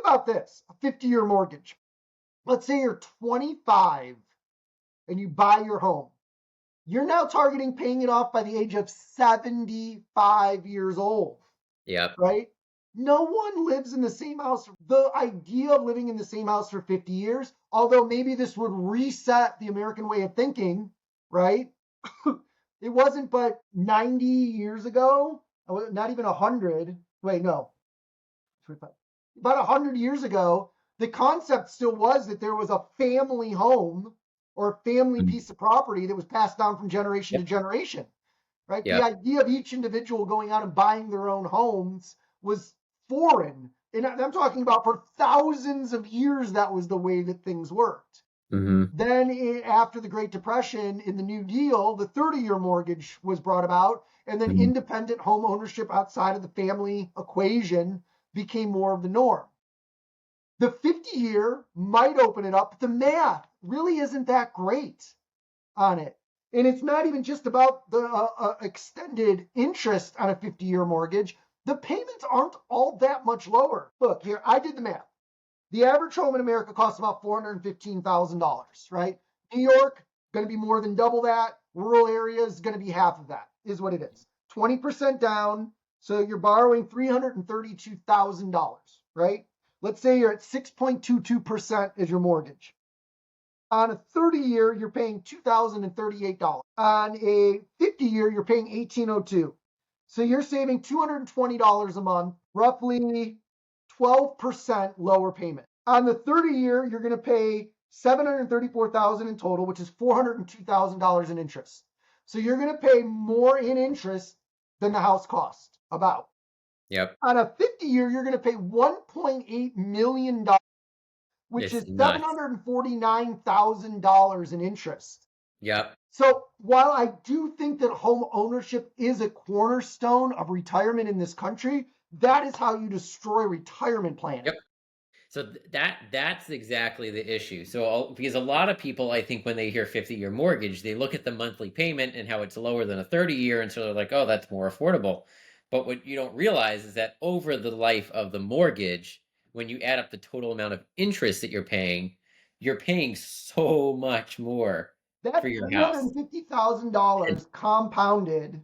about this, a 50-year mortgage. Let's say you're 25 and you buy your home. You're now targeting paying it off by the age of 75 years old. Yep. Right? No one lives in the same house. The idea of living in the same house for 50 years, although maybe this would reset the American way of thinking, right? It wasn't but 90 years ago, not even 100. Wait, no. About 100 years ago, the concept still was that there was a family home or a family piece of property that was passed down from generation to generation. Right? The Yep. idea of each individual going out and buying their own homes was foreign. And I'm talking about for thousands of years, that was the way that things worked. Then after the Great Depression in the New Deal, the 30-year mortgage was brought about, and then independent home ownership outside of the family equation became more of the norm. The 50-year might open it up, but the math really isn't that great on it. And it's not even just about the extended interest on a 50-year mortgage. The payments aren't all that much lower. Look, here, I did the math. The average home in America costs about $415,000, right? New York, going to be more than double that. Rural areas, going to be half of that, is what it is. 20% down, so you're borrowing $332,000, right? Let's say you're at 6.22% as your mortgage. On a 30-year, you're paying $2,038. On a 50-year, you're paying $1,802. So you're saving $220 a month, roughly 12% lower payment. On the 30-year, you're going to pay $734,000 in total, which is $402,000 in interest. So you're going to pay more in interest than the house cost, about. Yep. On a 50-year, you're going to pay $1.8 million, which is $749,000 in interest. Yep. So while I do think that home ownership is a cornerstone of retirement in this country, that is how you destroy retirement planning. Yep. So that's exactly the issue. So because a lot of people, I think, when they hear 50-year mortgage, they look at the monthly payment and how it's lower than a 30-year, and so they're like, oh, that's more affordable. But what you don't realize is that over the life of the mortgage, when you add up the total amount of interest that you're paying so much more for That your house. $350,000 compounded,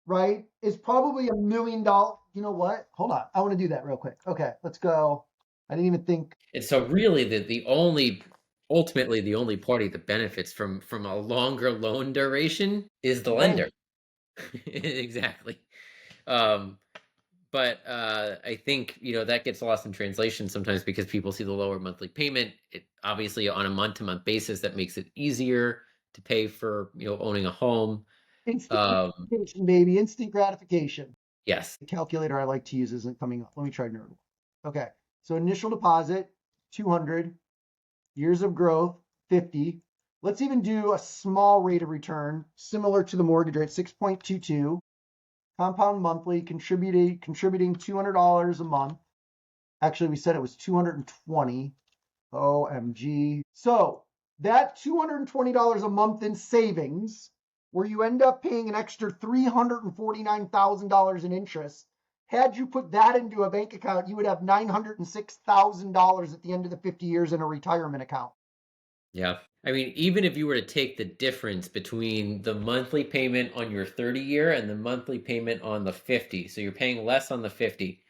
right, is probably $1 million. You know what? Hold on. I want to do that real quick. Okay, let's go. I didn't even think. And so really ultimately the only party that benefits from a longer loan duration is the lender. Exactly. Um, but I think, that gets lost in translation sometimes because people see the lower monthly payment. It obviously on a month-to-month basis, that makes it easier to pay for, owning a home. Instant gratification, baby. Instant gratification. Yes. The calculator I like to use isn't coming up. Let me try Nerd. Okay. So initial deposit, 200. Years of growth, 50. Let's even do a small rate of return, similar to the mortgage rate, 6.22. Compound monthly, contributing $200 a month. Actually, we said it was 220. OMG. So that $220 a month in savings, where you end up paying an extra $349,000 in interest. Had you put that into a bank account, you would have $906,000 at the end of the 50 years in a retirement account. Yeah. I mean, even if you were to take the difference between the monthly payment on your 30-year and the monthly payment on the 50, so you're paying less on the 50.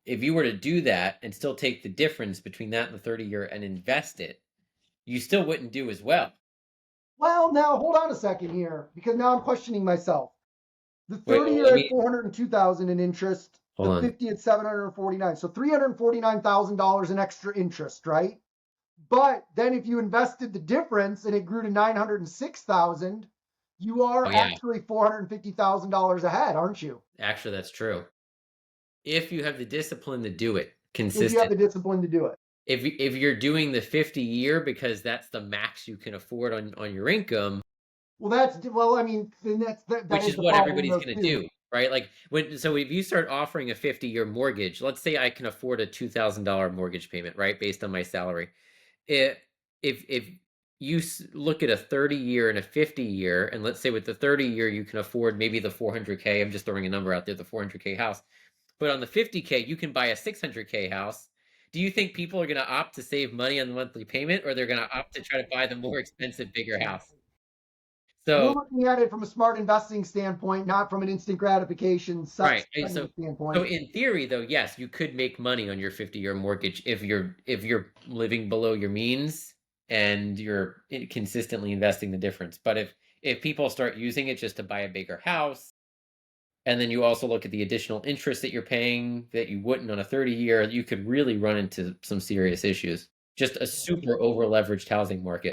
If you were to do that and still take the difference between that and the 30-year and invest it, you still wouldn't do as well. Well, now hold on a second here, because now I'm questioning myself. The 30-year at 402,000 in interest, the 50 at 749. So $349,000 in extra interest, right? But then if you invested the difference and it grew to 906,000, you are actually $450,000 ahead, aren't you? Actually, that's true. If you have the discipline to do it consistently. If you have the discipline to do it. If you're doing the 50-year because that's the max you can afford on your income. Well, I mean, then that which is what everybody's going to do, right? Like so if you start offering a 50-year mortgage, let's say I can afford a $2,000 mortgage payment, right? Based on my salary. If you look at a 30-year and a 50-year, and let's say with the 30-year, you can afford maybe the 400K. I'm just throwing a number out there, the 400K house. But on the 50K, you can buy a 600K house Do you think people are going to opt to save money on the monthly payment, or they're going to opt to try to buy the more expensive, bigger house? We're So, looking at it from a smart investing standpoint, not from an instant gratification right. spending So standpoint. in theory, though, yes, you could make money on your 50-year mortgage if you're living below your means and you're consistently investing the difference. But if people start using it just to buy a bigger house, and then you also look at the additional interest that you're paying that you wouldn't on a 30-year, you could really run into some serious issues. Just a super over leveraged housing market.